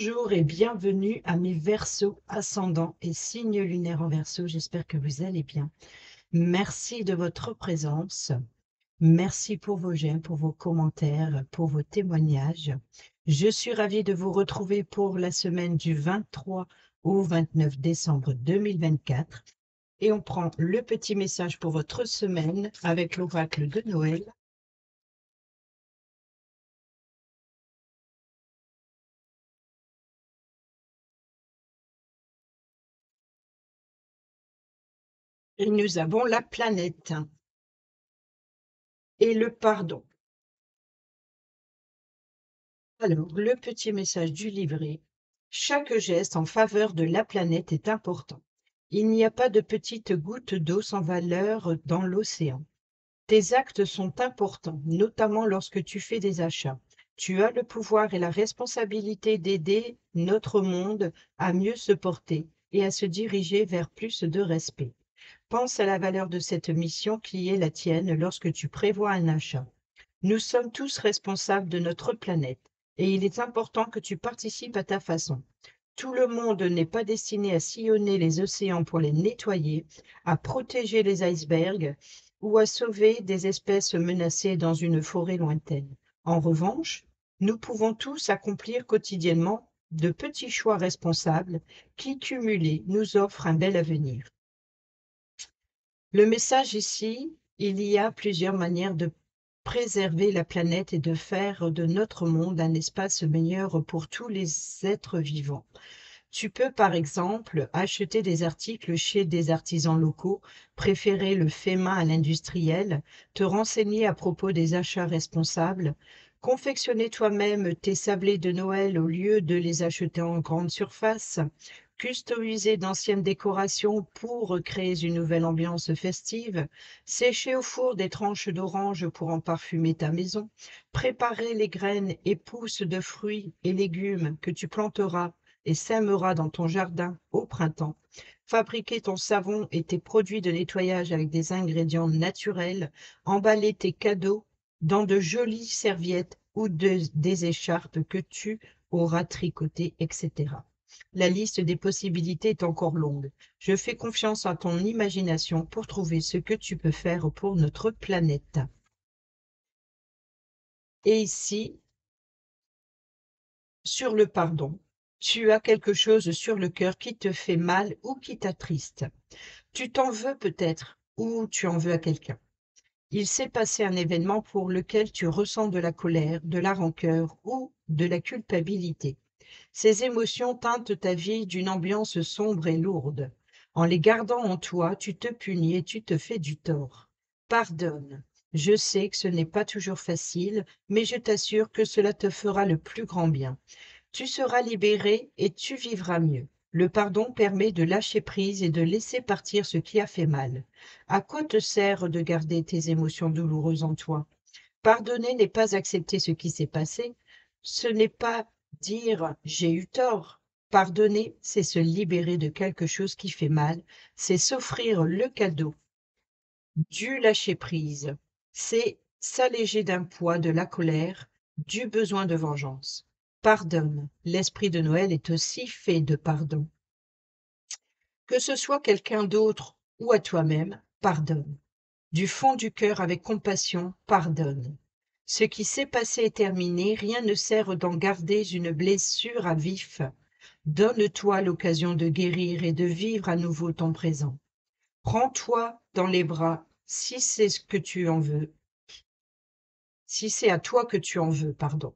Bonjour et bienvenue à mes Verseaux ascendants et signes lunaires en Verseau. J'espère que vous allez bien. Merci de votre présence. Merci pour vos j'aime, pour vos commentaires, pour vos témoignages. Je suis ravie de vous retrouver pour la semaine du 23 au 29 décembre 2024. Et on prend le petit message pour votre semaine avec l'oracle de Noël. Et nous avons la planète et le pardon. Alors, le petit message du livret. Chaque geste en faveur de la planète est important. Il n'y a pas de petites gouttes d'eau sans valeur dans l'océan. Tes actes sont importants, notamment lorsque tu fais des achats. Tu as le pouvoir et la responsabilité d'aider notre monde à mieux se porter et à se diriger vers plus de respect. Pense à la valeur de cette mission qui est la tienne lorsque tu prévois un achat. Nous sommes tous responsables de notre planète et il est important que tu participes à ta façon. Tout le monde n'est pas destiné à sillonner les océans pour les nettoyer, à protéger les icebergs ou à sauver des espèces menacées dans une forêt lointaine. En revanche, nous pouvons tous accomplir quotidiennement de petits choix responsables qui, cumulés, nous offrent un bel avenir. Le message ici, il y a plusieurs manières de préserver la planète et de faire de notre monde un espace meilleur pour tous les êtres vivants. Tu peux par exemple acheter des articles chez des artisans locaux, préférer le fait main à l'industriel, te renseigner à propos des achats responsables, confectionner toi-même tes sablés de Noël au lieu de les acheter en grande surface, customiser d'anciennes décorations pour créer une nouvelle ambiance festive, sécher au four des tranches d'orange pour en parfumer ta maison, préparer les graines et pousses de fruits et légumes que tu planteras et sèmeras dans ton jardin au printemps, fabriquer ton savon et tes produits de nettoyage avec des ingrédients naturels, emballer tes cadeaux dans de jolies serviettes ou des écharpes que tu auras tricotées, etc. La liste des possibilités est encore longue. Je fais confiance à ton imagination pour trouver ce que tu peux faire pour notre planète. Et ici, sur le pardon, tu as quelque chose sur le cœur qui te fait mal ou qui t'attriste. Tu t'en veux peut-être ou tu en veux à quelqu'un. Il s'est passé un événement pour lequel tu ressens de la colère, de la rancœur ou de la culpabilité. Ces émotions teintent ta vie d'une ambiance sombre et lourde. En les gardant en toi, tu te punis et tu te fais du tort. Pardonne. Je sais que ce n'est pas toujours facile, mais je t'assure que cela te fera le plus grand bien. Tu seras libéré et tu vivras mieux. Le pardon permet de lâcher prise et de laisser partir ce qui a fait mal. À quoi te sert de garder tes émotions douloureuses en toi? Pardonner n'est pas accepter ce qui s'est passé, ce n'est pas dire j'ai eu tort. Pardonner, c'est se libérer de quelque chose qui fait mal, c'est s'offrir le cadeau du lâcher prise, c'est s'alléger d'un poids, de la colère, du besoin de vengeance. Pardonne. L'esprit de Noël est aussi fait de pardon. Que ce soit quelqu'un d'autre ou à toi-même, pardonne. Du fond du cœur avec compassion, pardonne. Ce qui s'est passé est terminé, rien ne sert d'en garder une blessure à vif. Donne-toi l'occasion de guérir et de vivre à nouveau ton présent. Prends-toi dans les bras si c'est ce que tu en veux, si c'est à toi que tu en veux, pardon.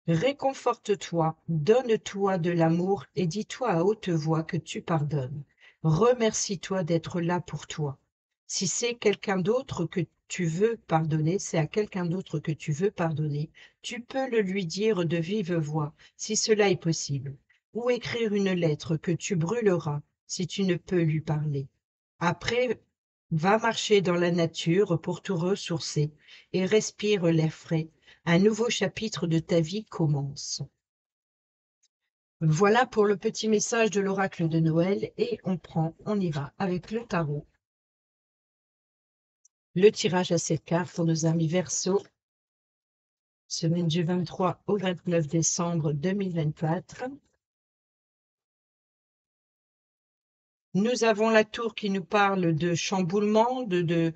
Réconforte-toi, donne-toi de l'amour et dis-toi à haute voix que tu pardonnes. Remercie-toi d'être là pour toi. Si c'est quelqu'un d'autre que tu veux pardonner, c'est à quelqu'un d'autre que tu veux pardonner, tu peux le lui dire de vive voix, si cela est possible, ou écrire une lettre que tu brûleras si tu ne peux lui parler. Après, va marcher dans la nature pour te ressourcer et respire l'air frais. Un nouveau chapitre de ta vie commence. Voilà pour le petit message de l'oracle de Noël et on y va avec le tarot. Le tirage à 7 cartes pour nos amis Verseaux semaine du 23 au 29 décembre 2024. Nous avons la tour qui nous parle de chamboulement, d'un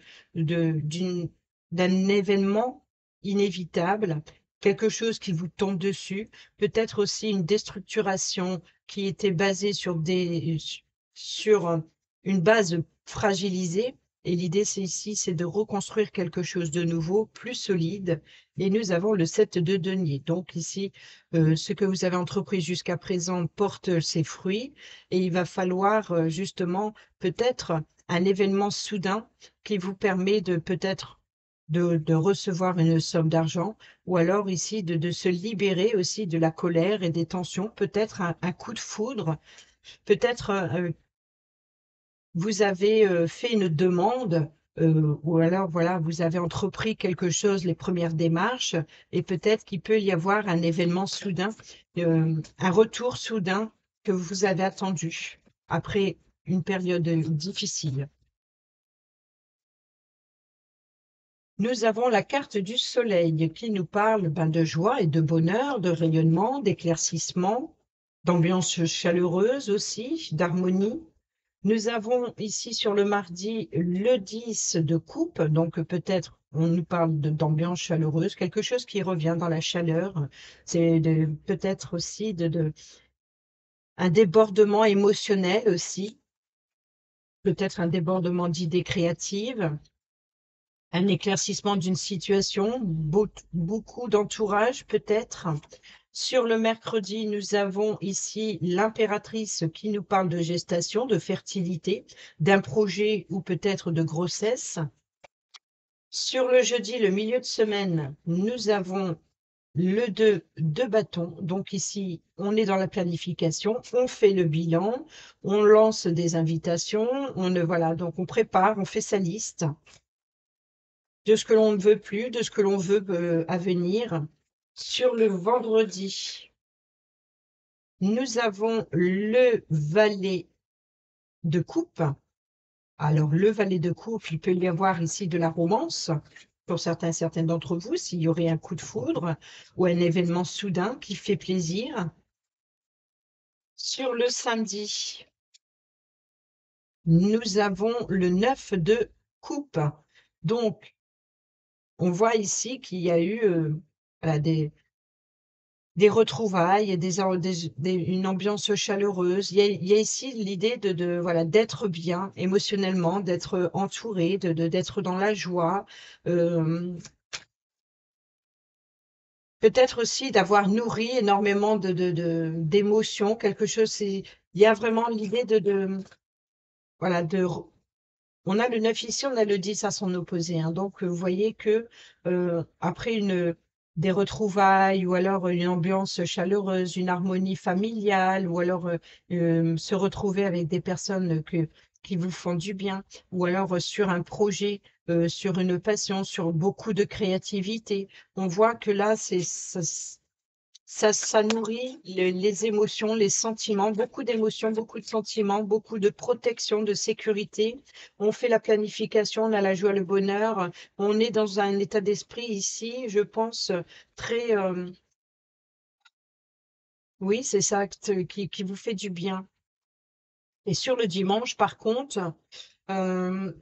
événement inévitable, quelque chose qui vous tombe dessus, peut-être aussi une déstructuration qui était basée sur une base fragilisée. Et l'idée, c'est de reconstruire quelque chose de nouveau, plus solide. Et nous avons le 7 de denier. Donc ici, ce que vous avez entrepris jusqu'à présent porte ses fruits et il va falloir justement peut-être un événement soudain qui vous permet de peut-être de recevoir une somme d'argent ou alors ici de se libérer aussi de la colère et des tensions, peut-être un coup de foudre, peut-être vous avez fait une demande ou alors voilà, vous avez entrepris quelque chose, les premières démarches, et peut-être qu'il peut y avoir un événement soudain, un retour soudain que vous avez attendu après une période difficile. Nous avons la carte du soleil qui nous parle de joie et de bonheur, de rayonnement, d'éclaircissement, d'ambiance chaleureuse aussi, d'harmonie. Nous avons ici sur le mardi le 10 de coupe, donc peut-être on nous parle d'ambiance chaleureuse, quelque chose qui revient dans la chaleur. C'est peut-être aussi un débordement émotionnel aussi, peut-être un débordement d'idées créatives, un éclaircissement d'une situation, beaucoup d'entourage peut-être. Sur le mercredi, nous avons ici l'impératrice qui nous parle de gestation, de fertilité, d'un projet ou peut-être de grossesse. Sur le jeudi, le milieu de semaine, nous avons le 2 de bâton. Donc ici, on est dans la planification, on fait le bilan, on lance des invitations, voilà, donc on prépare, on fait sa liste de ce que l'on ne veut plus, de ce que l'on veut à venir. Sur le vendredi, nous avons le valet de coupe. Alors, le valet de coupe, il peut y avoir ici de la romance, pour certains d'entre vous, s'il y aurait un coup de foudre ou un événement soudain qui fait plaisir. Sur le samedi, nous avons le 9 de coupe. Donc, on voit ici qu'il y a eu voilà, des retrouvailles, une ambiance chaleureuse. Il y a ici l'idée voilà, d'être bien émotionnellement, d'être entouré, d'être dans la joie. Euh, Peut-être aussi d'avoir nourri énormément d'émotions, quelque chose. Il y a vraiment l'idée voilà, on a le 9 ici, on a le 10 à son opposé, hein. Donc, vous voyez que après des retrouvailles ou alors une ambiance chaleureuse, une harmonie familiale ou alors se retrouver avec des personnes qui vous font du bien ou alors sur un projet, sur une passion, sur beaucoup de créativité, on voit que là, ça nourrit les émotions, les sentiments, beaucoup d'émotions, beaucoup de sentiments, beaucoup de protection, de sécurité. On fait la planification, on a la joie, le bonheur. On est dans un état d'esprit ici, je pense, très... oui, c'est ça qui vous fait du bien. Et sur le dimanche, par contre, euh,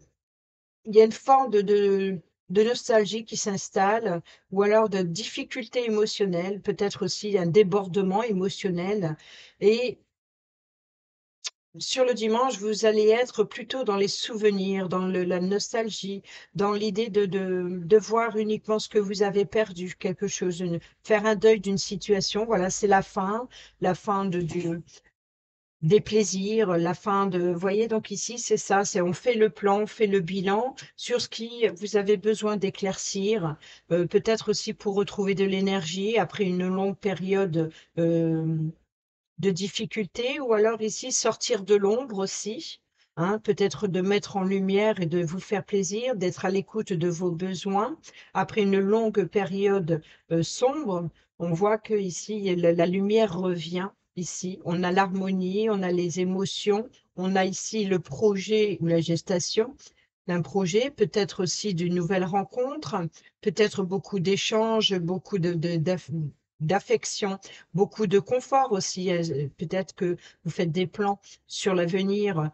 il y a une forme de nostalgie qui s'installe, ou alors de difficulté émotionnelle, peut-être aussi un débordement émotionnel. Et sur le dimanche, vous allez être plutôt dans les souvenirs, dans la nostalgie, dans l'idée de voir uniquement ce que vous avez perdu, quelque chose, faire un deuil d'une situation. Voilà, c'est la fin des plaisirs, la fin de... Vous voyez, donc ici, c'est ça, on fait le plan, on fait le bilan sur ce qui vous avez besoin d'éclaircir, peut-être aussi pour retrouver de l'énergie après une longue période de difficultés, ou alors ici, sortir de l'ombre aussi, hein, peut-être de mettre en lumière et de vous faire plaisir, d'être à l'écoute de vos besoins. Après une longue période sombre, on voit que ici, la lumière revient. Ici, on a l'harmonie, on a les émotions, on a ici le projet ou la gestation. d'un projet, peut-être aussi d'une nouvelle rencontre, peut-être beaucoup d'échanges, beaucoup d'affection, beaucoup de confort aussi. Peut-être que vous faites des plans sur l'avenir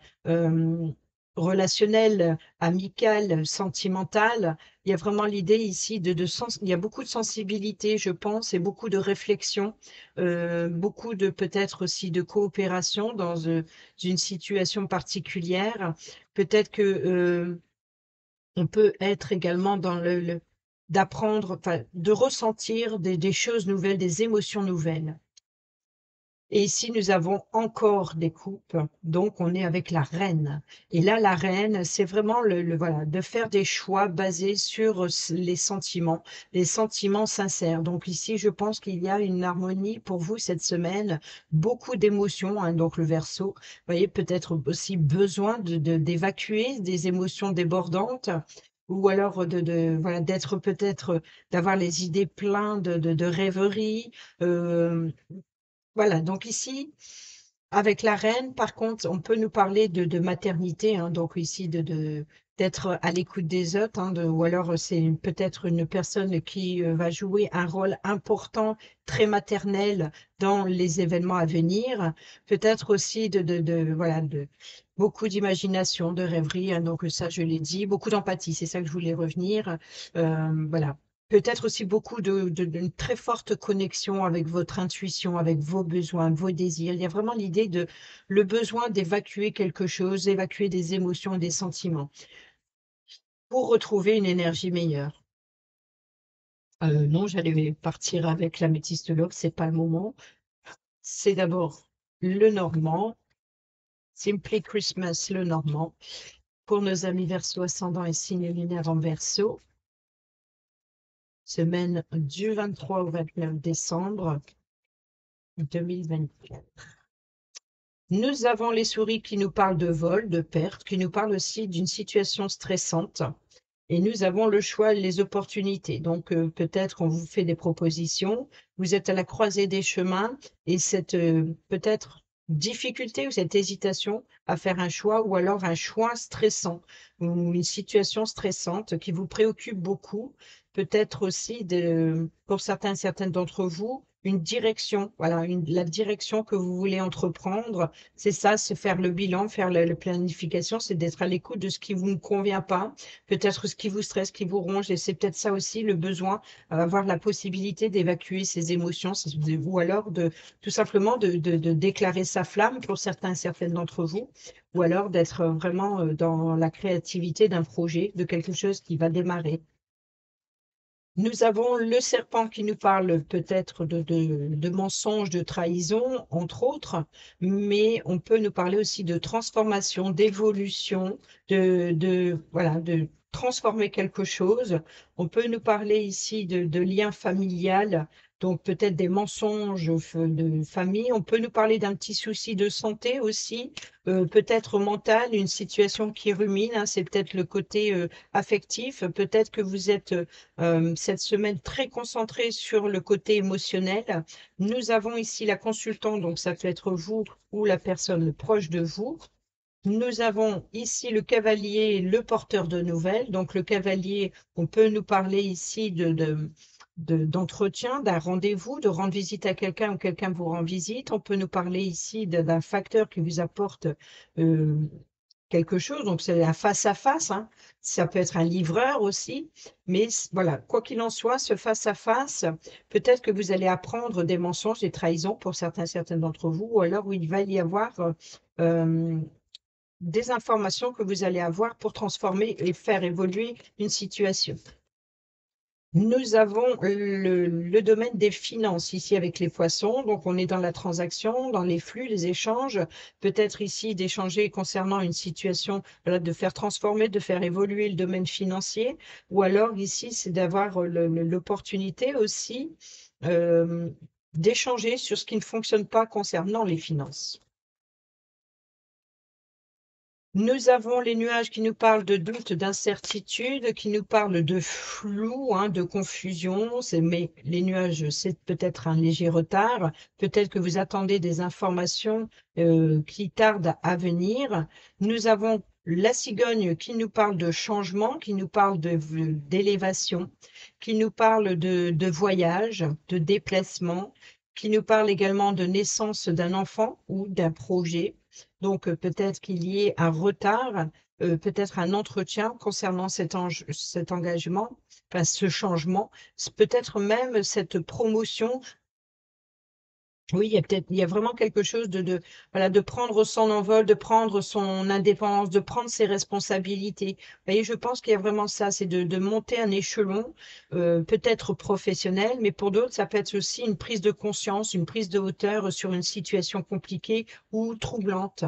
relationnel, amical, sentimental. Il y a vraiment l'idée ici il y a beaucoup de sensibilité, je pense, et beaucoup de réflexion, beaucoup de peut-être aussi de coopération dans une situation particulière. Peut-être que on peut être également dans d'apprendre, enfin, de ressentir des choses nouvelles, des émotions nouvelles. Et ici, nous avons encore des coupes, donc on est avec la reine. Et là, la reine, c'est vraiment voilà, de faire des choix basés sur les sentiments sincères. Donc ici, je pense qu'il y a une harmonie pour vous cette semaine, beaucoup d'émotions, hein, donc le Verseau. Vous voyez, peut-être aussi besoin d'évacuer des émotions débordantes, ou alors voilà, d'être peut-être, d'avoir les idées pleines de rêveries, voilà, donc ici, avec la reine, par contre, on peut nous parler de maternité, hein, donc ici d'être à l'écoute des autres, hein, ou alors c'est peut-être une personne qui va jouer un rôle important, très maternel dans les événements à venir. Peut-être aussi voilà, beaucoup d'imagination, de rêverie, hein, donc ça je l'ai dit, beaucoup d'empathie, c'est ça que je voulais revenir. Voilà. Peut-être aussi beaucoup d'une très forte connexion avec votre intuition, avec vos besoins, vos désirs. Il y a vraiment l'idée le besoin d'évacuer quelque chose, d'évacuer des émotions, des sentiments, pour retrouver une énergie meilleure. Non, j'allais partir avec l'améthyste de l'or, c'est pas le moment. C'est d'abord le normand, Simply Christmas, le normand, pour nos amis Verseau ascendant et signe lunaire en Verseau. Semaine du 23 au 29 décembre 2024. Nous avons les souris qui nous parlent de vol, de perte, qui nous parlent aussi d'une situation stressante. Et nous avons le choix et les opportunités. Donc, peut-être on vous fait des propositions, vous êtes à la croisée des chemins et cette peut-être difficulté ou cette hésitation à faire un choix ou alors un choix stressant ou une situation stressante qui vous préoccupe beaucoup, peut-être aussi pour certaines d'entre vous, une direction, voilà, la direction que vous voulez entreprendre, c'est ça, c'est faire le bilan, faire la planification, c'est d'être à l'écoute de ce qui vous ne convient pas, peut-être ce qui vous stresse, ce qui vous ronge, et c'est peut-être ça aussi le besoin, avoir la possibilité d'évacuer ses émotions, ou alors tout simplement de déclarer sa flamme pour certaines d'entre vous, ou alors d'être vraiment dans la créativité d'un projet, de quelque chose qui va démarrer. Nous avons le serpent qui nous parle peut-être de mensonges, de trahison, entre autres, mais on peut nous parler aussi de transformation, d'évolution, voilà, de transformer quelque chose. On peut nous parler ici de lien familial, donc peut-être des mensonges de famille. On peut nous parler d'un petit souci de santé aussi, peut-être mental, une situation qui rumine, hein, c'est peut-être le côté affectif. Peut-être que vous êtes cette semaine très concentrée sur le côté émotionnel. Nous avons ici la consultante, donc ça peut être vous ou la personne proche de vous. Nous avons ici le cavalier, le porteur de nouvelles. Donc le cavalier, on peut nous parler ici d'entretien, d'un rendez-vous, de rendre visite à quelqu'un ou quelqu'un vous rend visite. On peut nous parler ici d'un facteur qui vous apporte quelque chose, donc c'est un face-à-face, hein. Ça peut être un livreur aussi, mais voilà, quoi qu'il en soit, ce face-à-face, peut-être que vous allez apprendre des mensonges, des trahisons pour certaines d'entre vous, ou alors où il va y avoir euh, des informations que vous allez avoir pour transformer et faire évoluer une situation. Nous avons le domaine des finances ici avec les poissons. Donc, on est dans la transaction, dans les flux, les échanges. Peut-être ici d'échanger concernant une situation, voilà, de faire transformer, de faire évoluer le domaine financier. Ou alors ici, c'est d'avoir l'opportunité aussi d'échanger sur ce qui ne fonctionne pas concernant les finances. Nous avons les nuages qui nous parlent de doute, d'incertitude, qui nous parlent de flou, hein, de confusion. Mais les nuages, c'est peut-être un léger retard. Peut-être que vous attendez des informations qui tardent à venir. Nous avons La cigogne qui nous parle de changement, qui nous parle d'élévation, qui nous parle de voyage, de déplacement, qui nous parle également de naissance d'un enfant ou d'un projet. Donc peut-être qu'il y ait un retard, peut-être un entretien concernant cet engagement, enfin ce changement, peut-être même cette promotion. Oui, il y a vraiment quelque chose voilà, de prendre son envol, de prendre son indépendance, de prendre ses responsabilités. Vous voyez, je pense qu'il y a vraiment ça, c'est de monter un échelon, peut-être professionnel, mais pour d'autres, ça peut être aussi une prise de conscience, une prise de hauteur sur une situation compliquée ou troublante.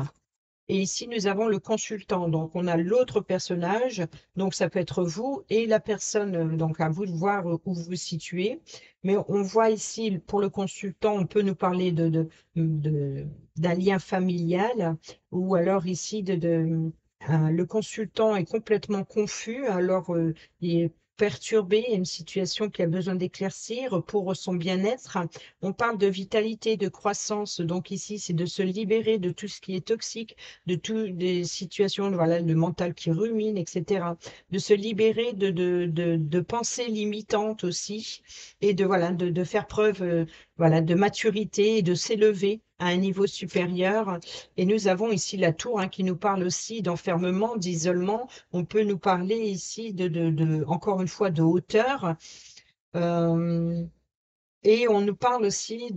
Et ici, nous avons le consultant. Donc, on a l'autre personnage. Donc, ça peut être vous et la personne. Donc, à vous de voir où vous vous situez. Mais on voit ici, pour le consultant, on peut nous parler d'un lien familial. Ou alors ici, le consultant est complètement confus. Alors, il est perturbé. Il y a une situation qui a besoin d'éclaircir pour son bien-être. On parle de vitalité, de croissance. Donc, ici, c'est de se libérer de tout ce qui est toxique, de toutes des situations, voilà, de mental qui rumine, etc. De se libérer de pensées limitantes aussi, et voilà, de faire preuve, voilà, de maturité et de s'élever à un niveau supérieur. Et nous avons ici la tour, hein, qui nous parle aussi d'enfermement, d'isolement. On peut nous parler ici encore une fois, de hauteur. Euh, et on nous parle aussi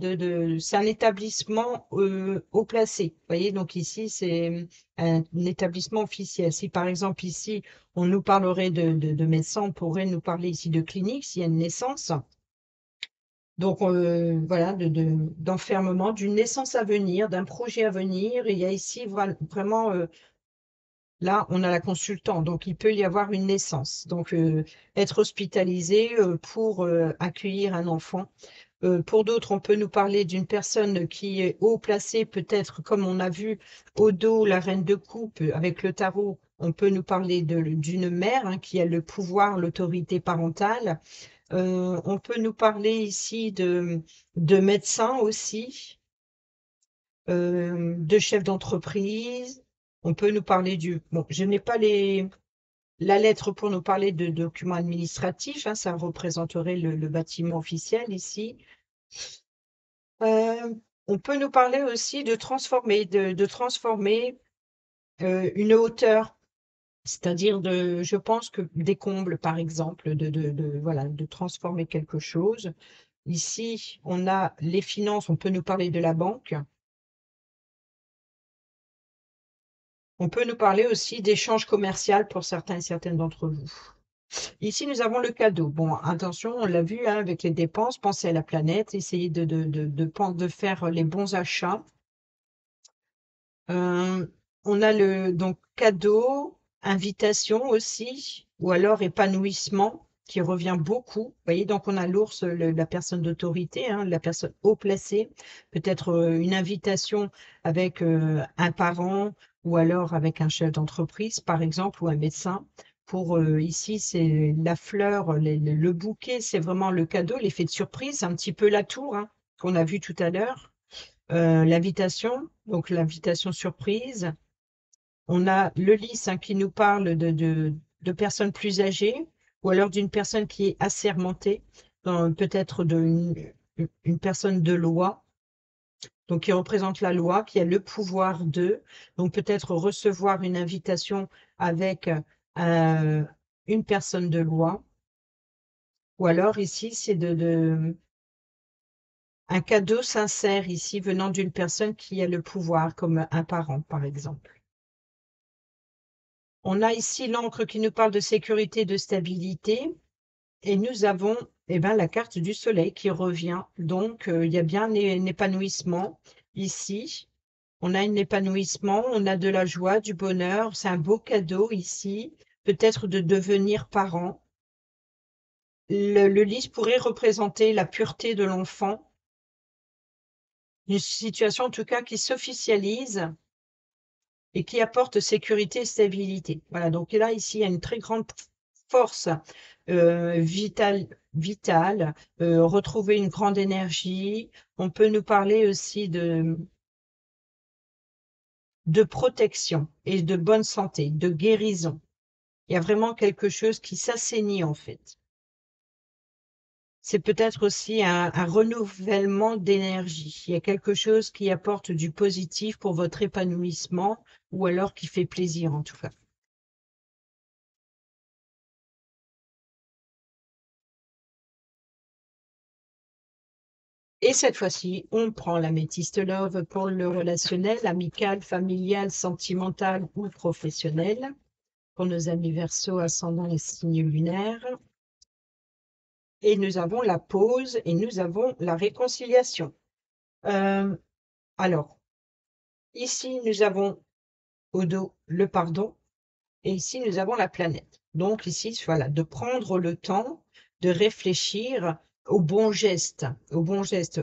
c'est un établissement haut placé. Vous voyez, donc ici, c'est un établissement officiel. Si par exemple ici, on nous parlerait de médecin, on pourrait nous parler ici de clinique s'il y a une naissance. Donc voilà, d'enfermement, d'une naissance à venir, d'un projet à venir. Et il y a ici vraiment, là, on a la consultante, donc il peut y avoir une naissance. Donc être hospitalisé pour accueillir un enfant. Pour d'autres, on peut nous parler d'une personne qui est haut placée, peut-être comme on a vu au dos la reine de coupe avec le tarot. On peut nous parler d'une mère, hein, qui a le pouvoir, l'autorité parentale. On peut nous parler ici de médecins aussi, de chefs d'entreprise. On peut nous parler Bon, je n'ai pas la lettre pour nous parler de documents administratifs, hein, ça représenterait le bâtiment officiel ici. On peut nous parler aussi de transformer, de transformer une hauteur, c'est-à-dire je pense que des combles, par exemple, voilà, de transformer quelque chose. Ici, on a les finances, on peut nous parler de la banque. On peut nous parler aussi d'échanges commerciaux pour certains et certaines d'entre vous. Ici, nous avons le cadeau. Bon, attention, on l'a vu, hein, avec les dépenses, pensez à la planète, essayez de faire les bons achats. On a donc cadeau, invitation aussi, ou alors épanouissement qui revient beaucoup. Vous voyez, donc on a l'ours, la personne d'autorité, hein, la personne haut placée, peut-être une invitation avec un parent ou alors avec un chef d'entreprise, par exemple, ou un médecin. Pour ici, c'est la fleur, le bouquet, c'est vraiment le cadeau, l'effet de surprise, un petit peu la tour, hein, qu'on a vu tout à l'heure. L'invitation, donc l'invitation surprise. On a le lys, hein, qui nous parle de personnes plus âgées ou alors d'une personne qui est assermentée, peut-être une personne de loi, donc qui représente la loi, qui a le pouvoir donc peut-être recevoir une invitation avec une personne de loi. Ou alors ici, c'est un cadeau sincère ici venant d'une personne qui a le pouvoir, comme un parent, par exemple. On a ici l'encre qui nous parle de sécurité, de stabilité, et nous avons la carte du soleil qui revient. Donc, il y a bien un épanouissement ici. On a un épanouissement, on a de la joie, du bonheur. C'est un beau cadeau ici, peut-être de devenir parent. Le lys pourrait représenter la pureté de l'enfant, une situation en tout cas qui s'officialise et qui apporte sécurité et stabilité. Voilà, donc là, ici, il y a une très grande force vitale, retrouver une grande énergie. On peut nous parler aussi de protection et de bonne santé, de guérison. Il y a vraiment quelque chose qui s'assainit en fait. C'est peut-être aussi un renouvellement d'énergie. Il y a quelque chose qui apporte du positif pour votre épanouissement ou alors qui fait plaisir en tout cas. Et cette fois-ci, on prend l'améthyste love pour le relationnel, amical, familial, sentimental ou professionnel. Pour nos amis Verseau, ascendant et signes lunaires. Et nous avons la pause et nous avons la réconciliation. Euh, alors, ici, nous avons au dos le pardon et ici, nous avons la planète. Donc ici, voilà, de prendre le temps de réfléchir aux bons gestes,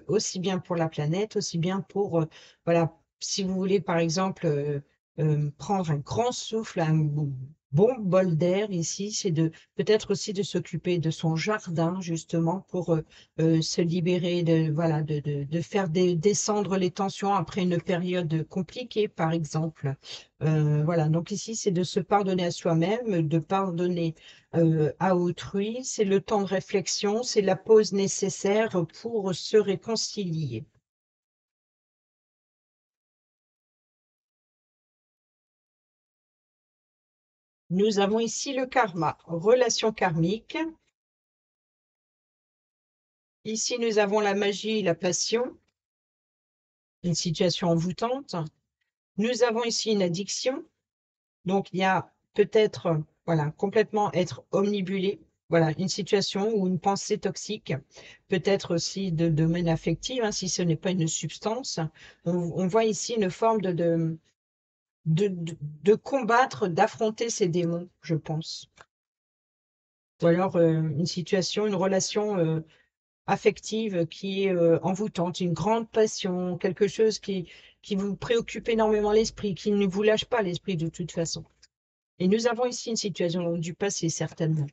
aussi bien pour la planète, aussi bien pour, voilà, si vous voulez, par exemple, prendre un grand souffle, un bon bol d'air ici, c'est de peut-être aussi de s'occuper de son jardin, justement, pour se libérer de, voilà, de faire descendre les tensions après une période compliquée, par exemple. Voilà, donc ici, c'est de se pardonner à soi-même, de pardonner à autrui. C'est le temps de réflexion, c'est la pause nécessaire pour se réconcilier. Nous avons ici le karma, relation karmique. Ici, nous avons la magie, la passion, une situation envoûtante. Nous avons ici une addiction. Donc, il y a peut-être, voilà, complètement être omnibulé. Voilà, une situation ou une pensée toxique, peut-être aussi de domaine affectif, hein, si ce n'est pas une substance. On voit ici une forme de combattre, d'affronter ces démons, je pense. Ou alors une situation, une relation affective qui est envoûtante, une grande passion, quelque chose qui vous préoccupe énormément l'esprit, qui ne vous lâche pas l'esprit de toute façon. Et nous avons ici une situation du passé, certainement.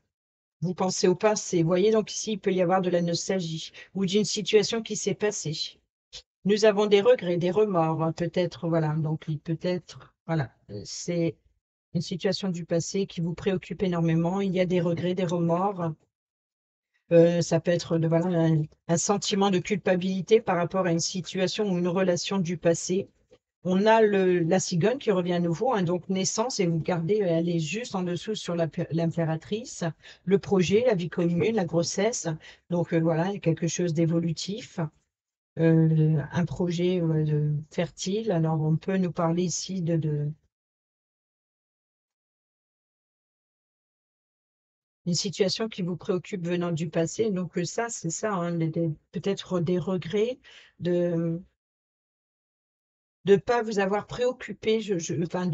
Vous pensez au passé. Vous voyez, donc ici, il peut y avoir de la nostalgie ou d'une situation qui s'est passée. Nous avons des regrets, des remords, hein, peut-être, voilà. Donc, peut-être, voilà, c'est une situation du passé qui vous préoccupe énormément. Il y a des regrets, des remords. Ça peut être voilà, un sentiment de culpabilité par rapport à une situation ou une relation du passé. On a la cigogne qui revient à nouveau, hein, donc naissance, et vous gardez, elle est juste en dessous sur l'impératrice, le projet, la vie commune, la grossesse. Donc voilà, il y a quelque chose d'évolutif, un projet fertile. Alors on peut nous parler ici une situation qui vous préoccupe venant du passé. Donc ça, c'est ça, hein, peut-être des regrets de ne pas vous avoir préoccupé, enfin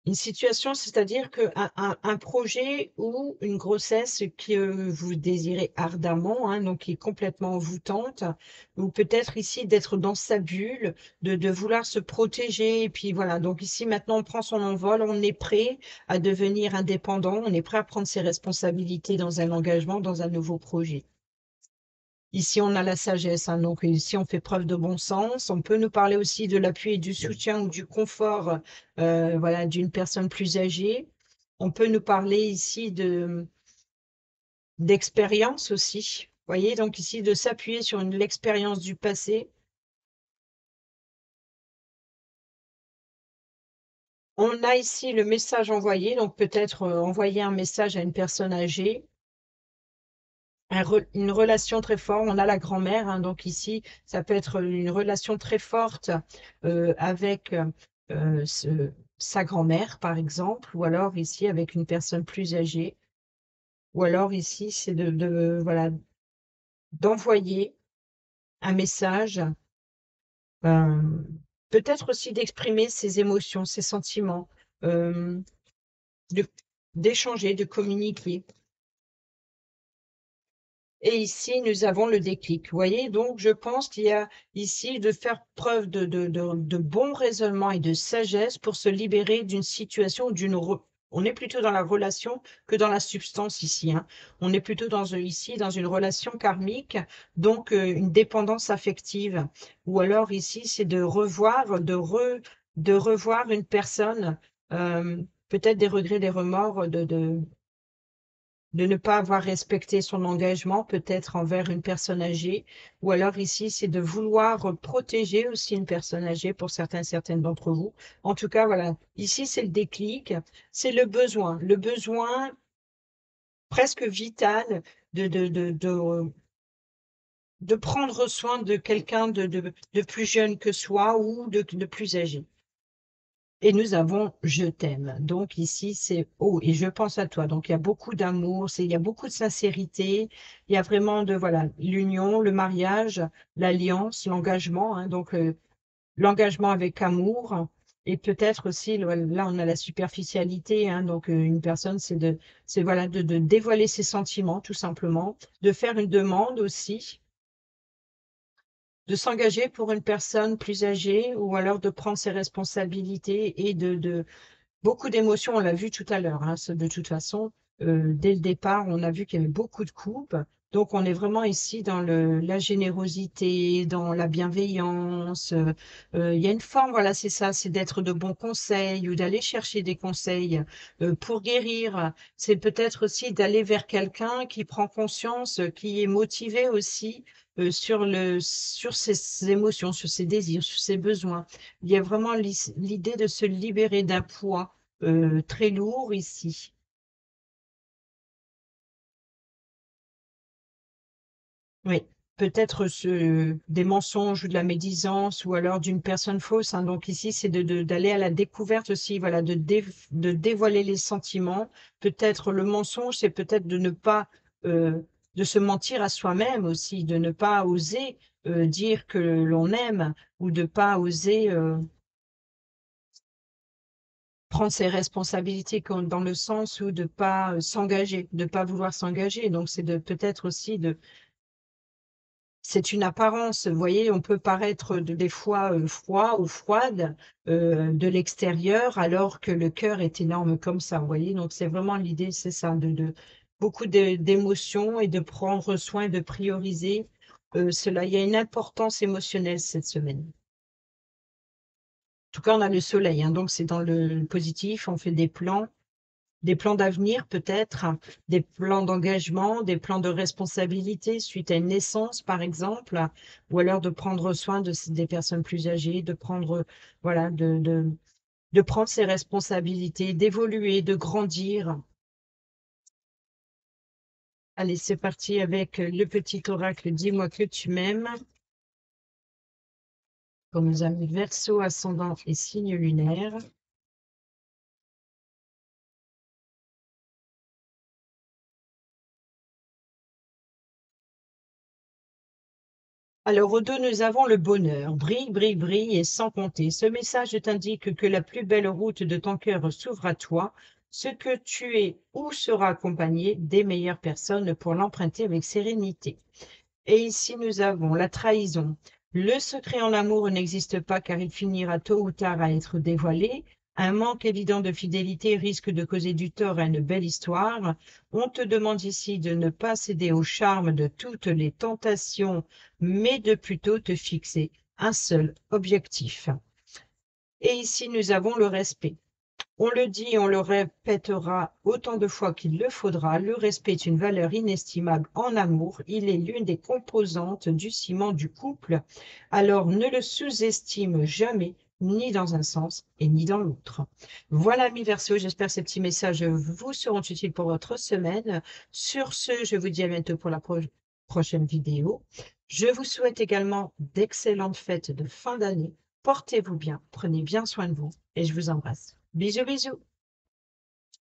une situation, c'est-à-dire qu'un projet ou une grossesse que vous désirez ardemment, hein, donc qui est complètement envoûtante, ou peut-être ici d'être dans sa bulle, de vouloir se protéger, et puis voilà, donc ici maintenant on prend son envol, on est prêt à devenir indépendant, on est prêt à prendre ses responsabilités dans un engagement, dans un nouveau projet. Ici, on a la sagesse, hein, donc ici, on fait preuve de bon sens. On peut nous parler aussi de l'appui et du soutien ou du confort voilà, d'une personne plus âgée. On peut nous parler ici d'expérience aussi. Vous voyez, donc ici, de s'appuyer sur l'expérience du passé. On a ici le message envoyé, donc peut-être envoyer un message à une personne âgée. Une relation très forte. On a la grand-mère, hein, donc ici, ça peut être une relation très forte avec sa grand-mère, par exemple, ou alors ici avec une personne plus âgée, ou alors ici, c'est voilà, d'envoyer un message, euh, peut-être aussi d'exprimer ses émotions, ses sentiments, euh, de- d'échanger, de communiquer. Et ici, nous avons le déclic. Vous voyez, donc je pense qu'il y a ici de faire preuve de bon raisonnement et de sagesse pour se libérer d'une situation, On est plutôt dans la relation que dans la substance ici, hein. On est plutôt ici dans une relation karmique, donc une dépendance affective. Ou alors ici, c'est de revoir une personne, peut-être des regrets, des remords, de ne pas avoir respecté son engagement, peut-être envers une personne âgée, ou alors ici, c'est de vouloir protéger aussi une personne âgée pour certaines d'entre vous. En tout cas, voilà, ici, c'est le déclic, c'est le besoin presque vital de, de, de, de, de prendre soin de quelqu'un de plus jeune que soi ou de plus âgé. Et nous avons je t'aime. Donc ici, c'est oh, et je pense à toi. Donc il y a beaucoup d'amour, il y a beaucoup de sincérité. Il y a vraiment voilà, l'union, le mariage, l'alliance, l'engagement. Hein, donc l'engagement avec amour. Et peut-être aussi, là, on a la superficialité. Hein, donc une personne, c'est voilà, de dévoiler ses sentiments, tout simplement. De faire une demande aussi, de s'engager pour une personne plus âgée ou alors de prendre ses responsabilités et beaucoup d'émotions, on l'a vu tout à l'heure, hein, de toute façon, dès le départ, on a vu qu'il y avait beaucoup de couples. Donc, on est vraiment ici dans la générosité, dans la bienveillance. Il y a une forme, voilà, c'est ça, c'est d'être de bons conseils ou d'aller chercher des conseils pour guérir. C'est peut-être aussi d'aller vers quelqu'un qui prend conscience, qui est motivé aussi sur ses émotions, sur ses désirs, sur ses besoins. Il y a vraiment l'idée de se libérer d'un poids très lourd ici. Oui, peut-être des mensonges ou de la médisance ou alors d'une personne fausse. Hein. Donc ici, c'est d'aller à la découverte aussi, voilà, de dévoiler les sentiments. Peut-être le mensonge, c'est peut-être de ne pas, de se mentir à soi-même aussi, de ne pas oser dire que l'on aime ou de pas oser prendre ses responsabilités dans le sens où de pas s'engager, de pas vouloir s'engager. Donc c'est de peut-être aussi c'est une apparence. Vous voyez, on peut paraître des fois froid ou froide de l'extérieur, alors que le cœur est énorme comme ça. Vous voyez, donc c'est vraiment l'idée, c'est ça, beaucoup d'émotions et de prendre soin, de prioriser cela. Il y a une importance émotionnelle cette semaine. En tout cas, on a le soleil, hein, donc c'est dans le positif. On fait des plans d'avenir peut-être, des plans d'engagement, des plans de responsabilité suite à une naissance, par exemple, ou alors de prendre soin des personnes plus âgées, de prendre, voilà, de prendre ses responsabilités, d'évoluer, de grandir. Allez, c'est parti avec le petit oracle Dis-moi que tu m'aimes. Comme nous avons Verseau, ascendant et signe lunaire. Alors, au dos, nous avons le bonheur. Brille, brille, brille et sans compter. Ce message t'indique que la plus belle route de ton cœur s'ouvre à toi, ce que tu es ou seras accompagné des meilleures personnes pour l'emprunter avec sérénité. Et ici, nous avons la trahison. Le secret en amour n'existe pas car il finira tôt ou tard à être dévoilé. Un manque évident de fidélité risque de causer du tort à une belle histoire. On te demande ici de ne pas céder au charme de toutes les tentations, mais de plutôt te fixer un seul objectif. Et ici, nous avons le respect. On le dit et on le répétera autant de fois qu'il le faudra, le respect est une valeur inestimable en amour, il est l'une des composantes du ciment du couple, alors ne le sous-estime jamais, ni dans un sens et ni dans l'autre. Voilà, amis Verseau, j'espère que ces petits messages vous seront utiles pour votre semaine. Sur ce, je vous dis à bientôt pour la prochaine vidéo. Je vous souhaite également d'excellentes fêtes de fin d'année. Portez-vous bien, prenez bien soin de vous et je vous embrasse. Bisous, bisous.